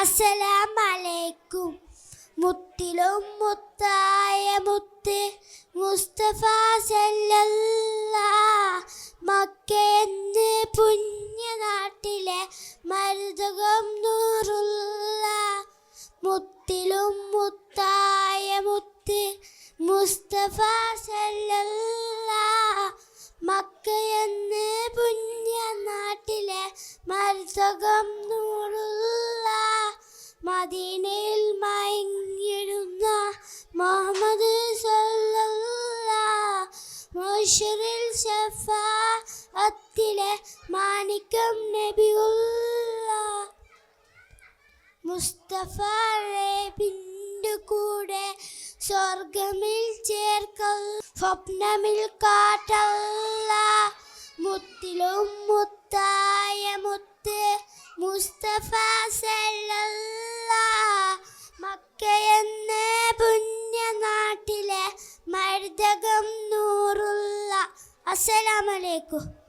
അസ്സലാമലൈക്കും. മുത്തിലും മുത്തായ മുത്ത് മുസ്തഫ സല്ലല്ലാഹ്. മക്കയെന്ന് പുണ്യനാട്ടിലെ മരുതകം നൂറുള്ള. മുത്തിലും മുത്തായ മുത്ത് മുസ്തഫ സല്ലല്ലാഹ്. മക്കയെന്ന് പുണ്യനാട്ടിലെ മരുതകം നൂറുള്ള. മദീനയിൽ മയങ്ങിടുന്ന മുഹമ്മദ് സല്ലല്ലാഹ്. മുശറിൽ ശഫാഅത്തിലെ മാണിക്യം നബിയുള്ള. മുസ്തഫ നബിന്റെ കൂടെ സ്വർഗമിൽ ചേർക്കൽ സ്വപ്നമിൽ കാട്ടല്ല. മുത്തിലും മുത്തായ മുത്ത് മുസ്തഫ സല്ലല്ലാഹ്. മക്കയെന്ന പുണ്യനാട്ടിലെ മരുതകം നൂറുള്ള. അസ്സലാമു അലൈക്കും.